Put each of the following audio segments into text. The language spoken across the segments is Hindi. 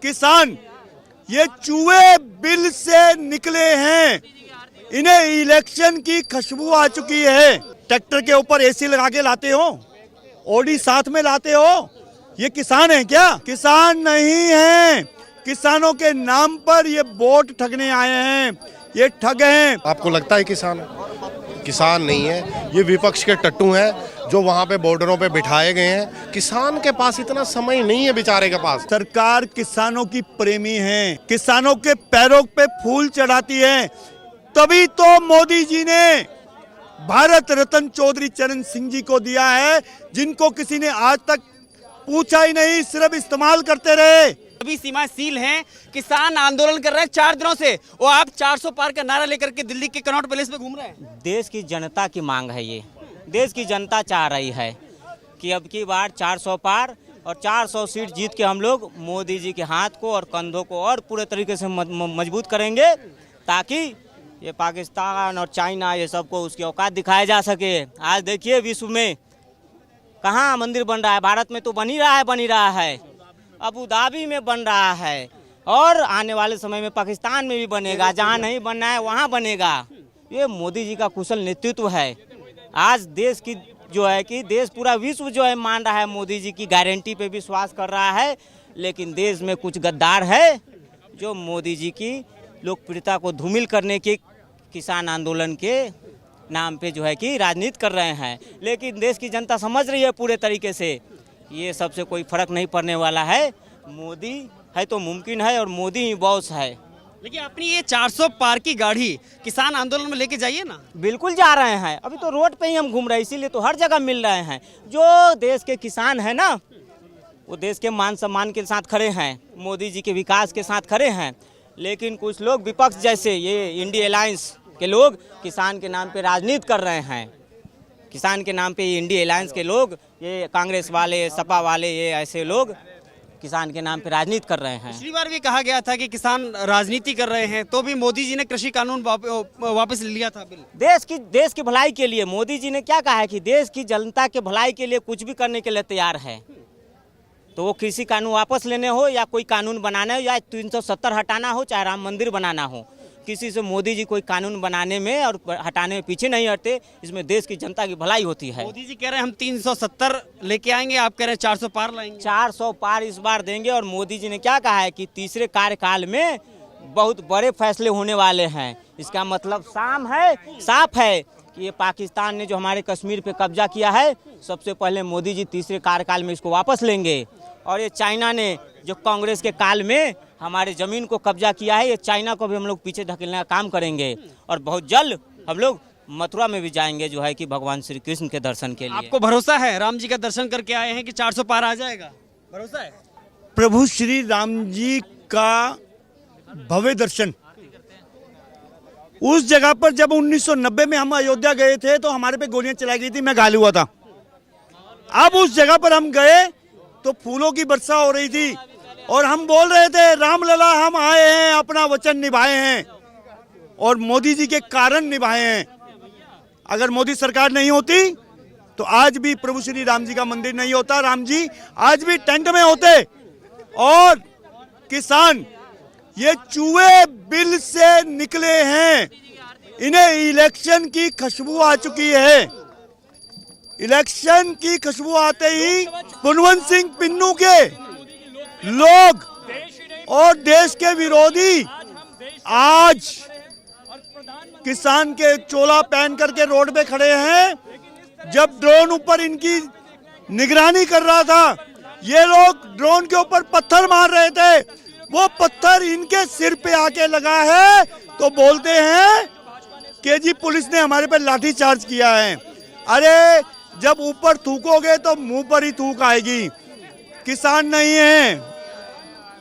किसान ये चूहे बिल से निकले हैं, इन्हें इलेक्शन की खुशबू आ चुकी है। ट्रैक्टर के ऊपर एसी लगा के लाते हो, ऑडी साथ में लाते हो, ये किसान है क्या? किसान नहीं है। किसानों के नाम पर ये वोट ठगने आए हैं, ये ठग हैं। आपको लगता है किसान किसान नहीं है, ये विपक्ष के टट्टू हैं जो वहाँ पे बॉर्डरों पे बिठाए गए हैं। किसान के पास इतना समय नहीं है बेचारे के पास। सरकार किसानों की प्रेमी है, किसानों के पैरों पे फूल चढ़ाती है। तभी तो मोदी जी ने भारत रत्न चौधरी चरण सिंह जी को दिया है, जिनको किसी ने आज तक पूछा ही नहीं, सिर्फ इस्तेमाल करते रहे। अभी सीमाएं सील हैं, किसान आंदोलन कर रहे हैं 4 दिनों से, और आप 400 पार का नारा लेकर के दिल्ली के कनॉट पैलेस में घूम रहे हैं। देश की जनता की मांग है, ये देश की जनता चाह रही है कि अब की बार 400 पार और 400 सीट जीत के हम लोग मोदी जी के हाथ को और कंधों को और पूरे तरीके से मजबूत करेंगे, ताकि ये पाकिस्तान और चाइना ये सबको उसकी औकात दिखाया जा सके। आज देखिए विश्व में कहाँ मंदिर बन रहा है, भारत में तो बन ही रहा है, अबू धाबी में बन रहा है, और आने वाले समय में पाकिस्तान में भी बनेगा, जहाँ नहीं बनना है वहाँ बनेगा। ये मोदी जी का कुशल नेतृत्व है। आज देश की जो है कि देश पूरा विश्व जो है मान रहा है, मोदी जी की गारंटी पे विश्वास कर रहा है, लेकिन देश में कुछ गद्दार है जो मोदी जी की लोकप्रियता को धूमिल करने के किसान आंदोलन के नाम पे जो है कि राजनीति कर रहे हैं। लेकिन देश की जनता समझ रही है पूरे तरीके से, ये सबसे कोई फर्क नहीं पड़ने वाला है। मोदी है तो मुमकिन है, और मोदी ही बॉस है। लेकिन अपनी ये 400 पार की गाड़ी किसान आंदोलन में लेके जाइए ना। बिल्कुल जा रहे हैं, अभी तो रोड पे ही हम घूम रहे हैं, इसीलिए तो हर जगह मिल रहे हैं। जो देश के किसान है ना, वो देश के मान सम्मान के साथ खड़े हैं, मोदी जी के विकास के साथ खड़े हैं। लेकिन कुछ लोग विपक्ष जैसे ये इंडिया अलायंस के लोग किसान के नाम पे राजनीति कर रहे हैं। किसान के नाम पे ये इंडिया अलायंस के लोग, ये कांग्रेस वाले, सपा वाले, ये ऐसे लोग किसान के नाम पे राजनीति कर रहे हैं। पिछली बार भी कहा गया था कि किसान राजनीति कर रहे हैं, तो भी मोदी जी ने कृषि कानून वापस ले लिया था बिल। देश की भलाई के लिए मोदी जी ने क्या कहा है कि देश की जनता के भलाई के लिए कुछ भी करने के लिए तैयार है। तो वो कृषि कानून वापस लेने हो, या कोई कानून बनाना हो, या 370 हटाना हो, चाहे राम मंदिर बनाना हो, किसी से मोदी जी कोई कानून बनाने में और हटाने में पीछे नहीं हटते। इसमें देश की जनता की भलाई होती है। मोदी जी कह रहे हैं हम 370 लेके आएंगे, आप कह रहे हैं 400 पार लाएंगे। 400 पार इस बार देंगे, और मोदी जी ने क्या कहा है कि तीसरे कार्यकाल में बहुत बड़े फैसले होने वाले हैं। इसका मतलब साफ है कि ये पाकिस्तान ने जो हमारे कश्मीर पे कब्जा किया है, सबसे पहले मोदी जी तीसरे कार्यकाल में इसको वापस लेंगे। और ये चाइना ने जो कांग्रेस के काल में हमारे ज़मीन को कब्जा किया है, ये चाइना को भी हम लोग पीछे धकेलने का काम करेंगे। और बहुत जल्द हम लोग मथुरा में भी जाएंगे, जो है कि भगवान श्री कृष्ण के दर्शन के लिए। आपको भरोसा है? राम जी का दर्शन करके आए हैं कि 400 पार आ जाएगा, भरोसा है? प्रभु श्री राम जी का भव्य दर्शन उस जगह पर जब 1990 में हम अयोध्या गए थे तो हमारे पे गोलियां चलाई गई थी, मैं घायल हुआ था। अब उस जगह पर हम गए तो फूलों की वर्षा हो रही थी, और हम बोल रहे थे रामलला हम आए हैं, अपना वचन निभाए हैं, और मोदी जी के कारण निभाए हैं। अगर मोदी सरकार नहीं होती तो आज भी प्रभु श्री राम जी का मंदिर नहीं होता, राम जी आज भी टेंट में होते। और किसान ये चूहे बिल से निकले हैं, इन्हें इलेक्शन की खुशबू आ चुकी है। इलेक्शन की खुशबू आते ही कुलवंत सिंह पिन्नू के लोग और देश के विरोधी आज किसान के चोला पहन करके रोड पे खड़े हैं। जब ड्रोन ऊपर इनकी निगरानी कर रहा था, ये लोग ड्रोन के ऊपर पत्थर मार रहे थे, वो पत्थर इनके सिर पे आके लगा है, तो बोलते हैं कि जी पुलिस ने हमारे पे लाठी चार्ज किया है। अरे जब ऊपर थूकोगे तो मुंह पर ही थूक आएगी। किसान नहीं है,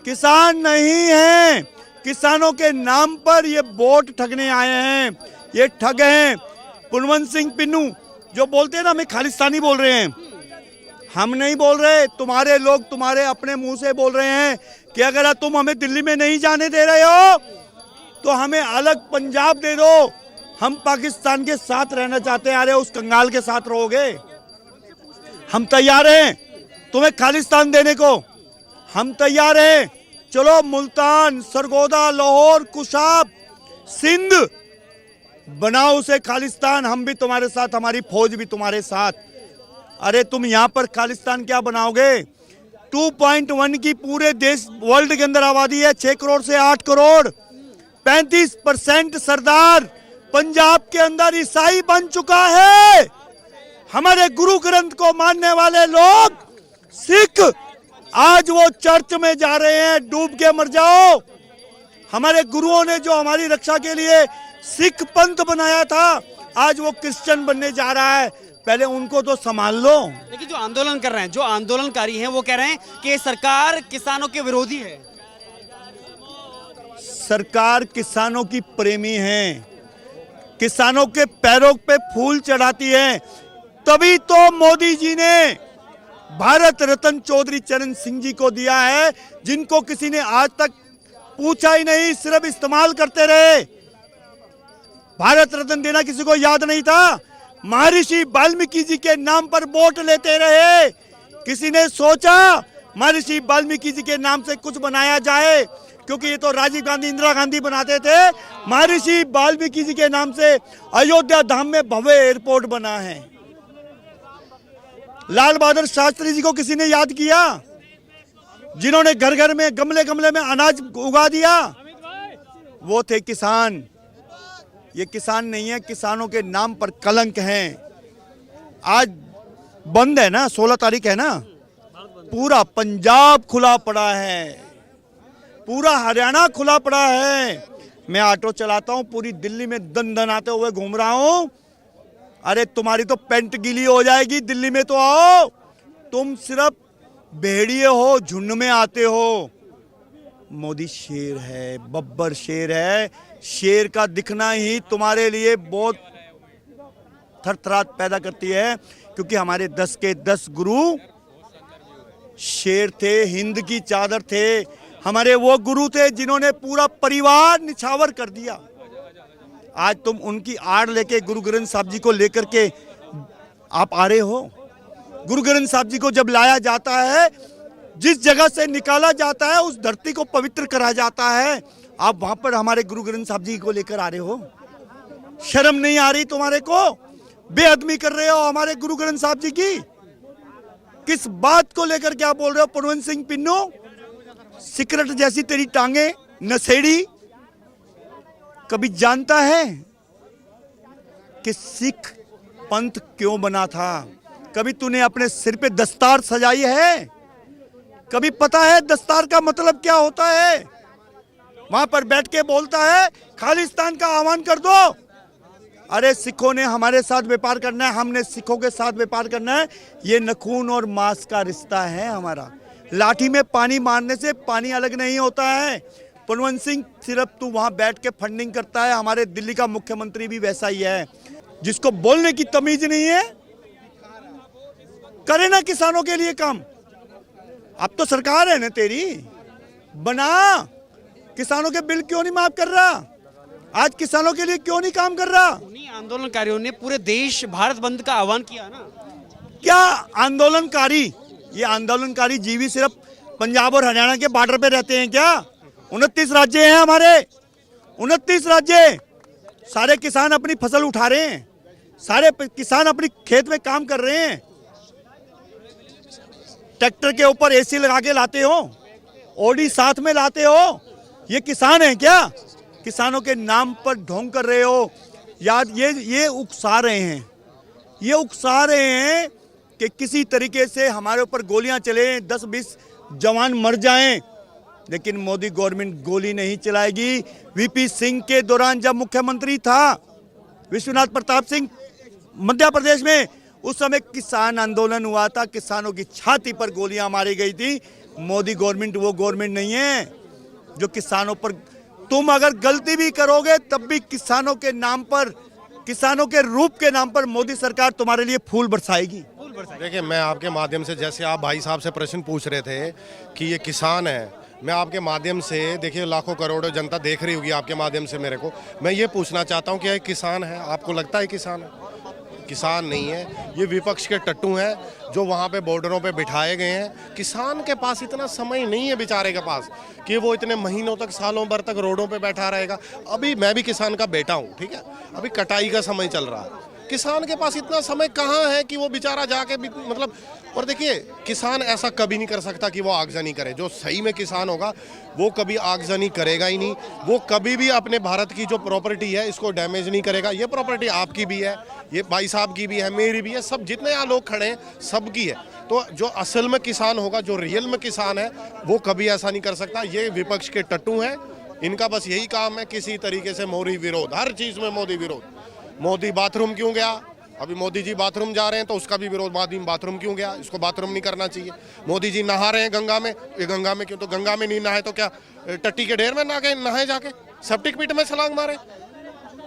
किसान नहीं है। किसानों के नाम पर ये वोट ठगने आए हैं, ये ठग हैं। कुलवंत सिंह पिन्नू जो बोलते हैं ना हमें खालिस्तानी बोल रहे हैं, हम नहीं बोल रहे, तुम्हारे लोग तुम्हारे अपने मुंह से बोल रहे हैं कि अगर तुम हमें दिल्ली में नहीं जाने दे रहे हो तो हमें अलग पंजाब दे दो, हम पाकिस्तान के साथ रहना चाहते हैं। अरे उस कंगाल के साथ रहोगे? हम तैयार हैं तुम्हें खालिस्तान देने को, हम तैयार हैं, चलो मुल्तान, सरगोदा, लाहौर, कुशाब, सिंध, बनाओ उसे खालिस्तान, हम भी तुम्हारे साथ, हमारी फौज भी तुम्हारे साथ। अरे तुम यहां पर खालिस्तान क्या बनाओगे? 2.1 की पूरे देश वर्ल्ड के अंदर आबादी है, 6 करोड़ से 8 करोड़, 35% सरदार पंजाब के अंदर ईसाई बन चुका है। हमारे गुरु ग्रंथ को मानने वाले लोग सिख आज वो चर्च में जा रहे हैं, डूब के मर जाओ। हमारे गुरुओं ने जो हमारी रक्षा के लिए सिख पंथ बनाया था, आज वो क्रिश्चियन बनने जा रहा है। पहले उनको तो संभाल लो। लेकिन जो आंदोलन कर रहे हैं, जो आंदोलनकारी हैं, वो कह रहे हैं कि सरकार किसानों के विरोधी है। सरकार किसानों की प्रेमी है, किसानों के पैरों पे फूल चढ़ाती है। तभी तो मोदी जी ने भारत रत्न चौधरी चरण सिंह जी को दिया है, जिनको किसी ने आज तक पूछा ही नहीं, सिर्फ इस्तेमाल करते रहे। भारत रत्न देना किसी को याद नहीं था। महर्षि वाल्मीकि जी के नाम पर वोट लेते रहे। किसी ने सोचा महर्षि वाल्मीकि जी के नाम से कुछ बनाया जाए, क्योंकि ये तो राजीव गांधी, इंदिरा गांधी बनाते थे। महर्षि वाल्मीकि जी के नाम से अयोध्या धाम में भव्य एयरपोर्ट बना है। लाल बहादुर शास्त्री जी को किसी ने याद किया, जिन्होंने घर घर में गमले गमले में अनाज उगा दिया? वो थे किसान। ये किसान नहीं है, किसानों के नाम पर कलंक हैं। आज बंद है ना, 16 तारीख है ना, पूरा पंजाब खुला पड़ा है, पूरा हरियाणा खुला पड़ा है। मैं ऑटो चलाता हूं, पूरी दिल्ली में दन दन आते हुए घूम रहा हूं। अरे तुम्हारी तो पेंट गीली हो जाएगी, दिल्ली में तो आओ। तुम सिर्फ भेड़िए हो, झुंड में आते हो। मोदी शेर है, बब्बर शेर है। शेर का दिखना ही तुम्हारे लिए बहुत थरथराहट पैदा करती है, क्योंकि हमारे 10 के 10 गुरु शेर थे, हिंद की चादर थे। हमारे वो गुरु थे जिन्होंने पूरा परिवार निछावर कर दिया। आज तुम उनकी आड़ लेके गुरु ग्रंथ साहब जी को लेकर के आप आ रहे हो। गुरु ग्रंथ साहब जी को जब लाया जाता है, जिस जगह से निकाला जाता है, उस धरती को पवित्र करा जाता है। आप वहां पर हमारे गुरु ग्रंथ साहब जी को लेकर आ रहे हो। शर्म नहीं आ रही तुम्हारे को? बेअदबी कर रहे हो हमारे गुरु ग्रंथ साहब जी की। किस बात को लेकर क्या बोल रहे हो? परवंश सिंह पिन्नो, सिगरेट जैसी तेरी टांगे नशेड़ी। कभी जानता है कि सिख पंथ क्यों बना था? कभी तूने अपने सिर पे दस्तार सजाई है? कभी पता है दस्तार का मतलब क्या होता है? वहां पर बैठ के बोलता है खालिस्तान का आह्वान कर दो। अरे सिखों ने हमारे साथ व्यापार करना है, हमने सिखों के साथ व्यापार करना है। ये नखून और मांस का रिश्ता है हमारा। लाठी में पानी मारने से पानी अलग नहीं होता है। परवंश सिंह, सिर्फ तू वहां बैठ के फंडिंग करता है। हमारे दिल्ली का मुख्यमंत्री भी वैसा ही है, जिसको बोलने की तमीज नहीं है। करे ना किसानों के लिए काम। अब तो सरकार है ना तेरी, बना। किसानों के बिल क्यों नहीं माफ कर रहा? आज किसानों के लिए क्यों नहीं काम कर रहा? उन्हीं आंदोलनकारियों ने पूरे देश भारत बंद का आह्वान किया ना। क्या आंदोलनकारी? ये आंदोलनकारी जीवी सिर्फ पंजाब और हरियाणा के बॉर्डर पे रहते हैं क्या? 29 राज्य हैं हमारे, 29 राज्य। सारे किसान अपनी फसल उठा रहे हैं, सारे किसान अपनी खेत में काम कर रहे हैं। ट्रैक्टर के ऊपर एसी लगा के लाते हो, ओडी साथ में लाते हो। ये किसान है क्या? किसानों के नाम पर ढोंग कर रहे हो। याद ये उकसा रहे हैं, ये उकसा रहे हैं कि किसी तरीके से हमारे ऊपर गोलियां चले, 10-20 जवान मर जाएं। लेकिन मोदी गवर्नमेंट गोली नहीं चलाएगी। वीपी सिंह के दौरान जब मुख्यमंत्री था विश्वनाथ प्रताप सिंह मध्य प्रदेश में, उस समय किसान आंदोलन हुआ था, किसानों की छाती पर गोलियां मारी गई थी। मोदी गवर्नमेंट वो गवर्नमेंट नहीं है जो किसानों पर। तुम अगर गलती भी करोगे तब भी किसानों के नाम पर, किसानों के रूप के नाम पर मोदी सरकार तुम्हारे लिए फूल बरसाएगी। देखिए, मैं आपके माध्यम से, जैसे आप भाई साहब से प्रश्न पूछ रहे थे कि ये किसान है, मैं आपके माध्यम से, देखिए लाखों करोड़ों जनता देख रही होगी आपके माध्यम से मेरे को, मैं ये पूछना चाहता हूँ कि ये किसान है? आपको लगता है किसान है? किसान नहीं है, ये विपक्ष के टट्टू हैं जो वहाँ पे बॉर्डरों पे बिठाए गए हैं। किसान के पास इतना समय नहीं है बेचारे के पास कि वो इतने महीनों तक सालों भर तक रोडों पे बैठा रहेगा। अभी मैं भी किसान का बेटा हूँ, ठीक है, अभी कटाई का समय चल रहा है। किसान के पास इतना समय कहाँ है कि वो बेचारा जाके मतलब, और देखिए किसान ऐसा कभी नहीं कर सकता कि वो आगजनी करे। जो सही में किसान होगा वो कभी आगजनी करेगा ही नहीं। वो कभी भी अपने भारत की जो प्रॉपर्टी है इसको डैमेज नहीं करेगा। ये प्रॉपर्टी आपकी भी है, ये भाई साहब की भी है, मेरी भी है, सब जितने यहाँ लोग खड़े हैं सबकी है। तो जो असल में किसान होगा, जो रियल में किसान है, वो कभी ऐसा नहीं कर सकता। ये विपक्ष के टट्टू हैं, इनका बस यही काम है किसी तरीके से मोदी विरोध, हर चीज़ में मोदी विरोध। मोदी बाथरूम क्यों गया, अभी मोदी जी बाथरूम जा रहे हैं तो उसका भी विरोध। मोदी बाथरूम क्यों गया, इसको बाथरूम नहीं करना चाहिए। मोदी जी नहा रहे हैं गंगा में, ये गंगा में क्यों, तो गंगा में नहीं नहाए तो क्या टट्टी के ढेर में नहाए जाके, सेप्टिक पिट में छलांग मारे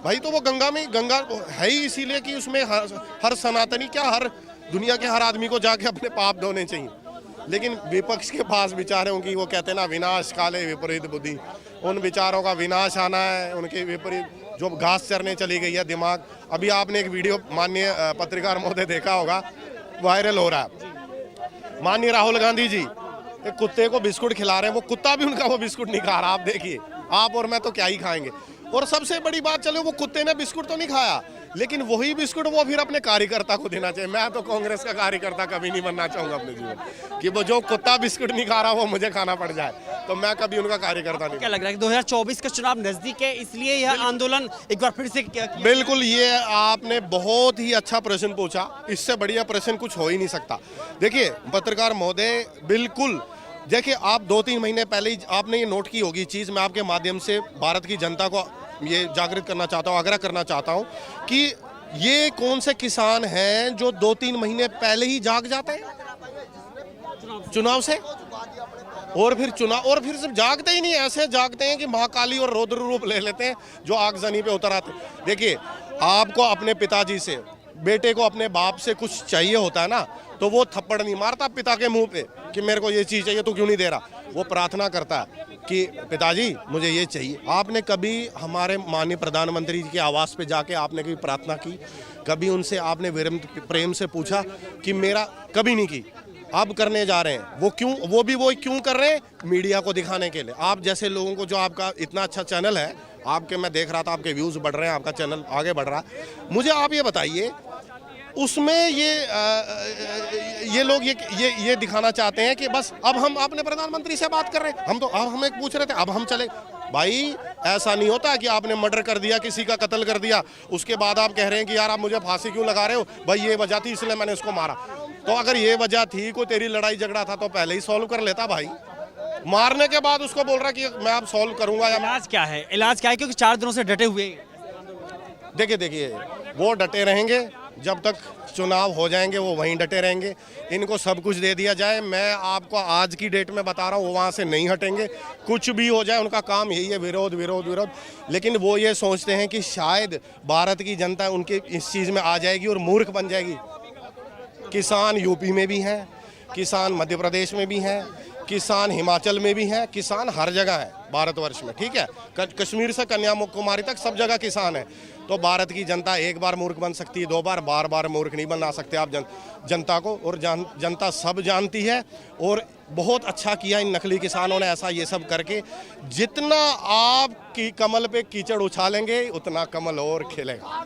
भाई। तो वो गंगा में, गंगा है ही इसीलिए कि उसमें हर सनातनी क्या, हर दुनिया के हर आदमी को जाके अपने पाप धोने चाहिए। लेकिन विपक्ष के पास बेचारों की, वो कहते हैं ना, विनाश काले विपरीत बुद्धि, उन विचारों का विनाश आना है। उनके विपरीत जो घास चरने चली गई है दिमाग। अभी आपने एक वीडियो माननीय पत्रकार महोदय देखा होगा, वायरल हो रहा है। माननीय राहुल गांधी जी एक कुत्ते को बिस्कुट खिला रहे हैं, वो कुत्ता भी उनका वो बिस्कुट नहीं खा रहा। आप देखिए, आप और मैं तो क्या ही खाएंगे। और सबसे बड़ी बात, चलो वो कुत्ते ने बिस्कुट तो नहीं खाया, लेकिन वही बिस्कुट वो फिर अपने कार्यकर्ता को देना चाहिए। मैं तो कांग्रेस का कार्यकर्ता कभी नहीं बनना चाहूंगा अपने जीवन कि वो जो कुत्ता बिस्कुट नहीं खा रहा वो मुझे खाना पड़ जाए, तो मैं कभी उनका कार्यकर्ता नहीं। क्या लग रहा है कि 2024 का चुनाव नजदीक है, इसलिए यह आंदोलन एक बार फिर से बिल्कुल, ये आपने बहुत ही अच्छा प्रश्न पूछा। इससे बढ़िया प्रश्न कुछ हो ही नहीं सकता। देखिए पत्रकार महोदय, बिल्कुल देखिए, आप 2-3 महीने पहले ही आपने ये नोट की होगी चीज़। मैं आपके माध्यम से भारत की जनता को ये जागृत करना चाहता हूँ, आग्रह करना चाहता हूँ कि ये कौन से किसान हैं जो 2-3 महीने पहले ही जाग जाते हैं चुनाव से, और फिर सिर्फ जागते ही नहीं, ऐसे जागते हैं कि महाकाली और रौद्र रूप ले लेते हैं जो आगजनी पे उतर आते हैं। देखिए, आपको अपने पिताजी से, बेटे को अपने बाप से कुछ चाहिए होता है ना, तो वो थप्पड़ नहीं मारता पिता के मुंह पे कि मेरे को ये चीज़ चाहिए, तू क्यों नहीं दे रहा। वो प्रार्थना करता है कि पिताजी मुझे ये चाहिए। आपने कभी हमारे माननीय प्रधानमंत्री जी के आवास पे जाके आपने कभी प्रार्थना की, कभी उनसे आपने विनम्र प्रेम से पूछा कि मेरा, कभी नहीं की। अब करने जा रहे हैं। वो क्यों, वो क्यों कर रहे हैं, मीडिया को दिखाने के लिए। आप जैसे लोगों को, जो आपका इतना अच्छा चैनल है, आपके मैं देख रहा था आपके व्यूज़ बढ़ रहे हैं, आपका चैनल आगे बढ़ रहा है। मुझे आप ये बताइए, उसमें ये लोग ये दिखाना चाहते हैं कि बस अब हम अपने प्रधानमंत्री से बात कर रहे हैं, हम तो अब हमें पूछ रहे थे, अब हम चले। भाई ऐसा नहीं होता कि आपने मर्डर कर दिया, किसी का कत्ल कर दिया, उसके बाद आप कह रहे हैं कि यार आप मुझे फांसी क्यों लगा रहे हो, भाई ये वजह थी इसलिए मैंने उसको मारा। तो अगर ये वजह थी, कोई तेरी लड़ाई झगड़ा था, तो पहले ही सॉल्व कर लेता भाई। मारने के बाद उसको बोल रहा कि मैं अब सॉल्व करूंगा। या इलाज क्या है, इलाज क्या है, क्योंकि 4 दिनों से डटे हुए। देखिए वो डटे रहेंगे जब तक चुनाव हो जाएंगे, वो वहीं डटे रहेंगे। इनको सब कुछ दे दिया जाए, मैं आपको आज की डेट में बता रहा हूँ, वो वहाँ से नहीं हटेंगे। कुछ भी हो जाए, उनका काम यही है, विरोध विरोध विरोध। लेकिन वो ये सोचते हैं कि शायद भारत की जनता उनके इस चीज़ में आ जाएगी और मूर्ख बन जाएगी। किसान यूपी में भी हैं, किसान मध्य प्रदेश में भी हैं, किसान हिमाचल में भी हैं, किसान हर जगह है भारतवर्ष में, ठीक है। कश्मीर से कन्याकुमारी तक सब जगह किसान है। तो भारत की जनता एक बार मूर्ख बन सकती है, 2 बार, बार मूर्ख नहीं बना सकते आप जनता को। और जनता सब जानती है। और बहुत अच्छा किया इन नकली किसानों ने ऐसा ये सब करके। जितना आप की कमल पे कीचड़ उछालेंगे उतना कमल और खिलेगा।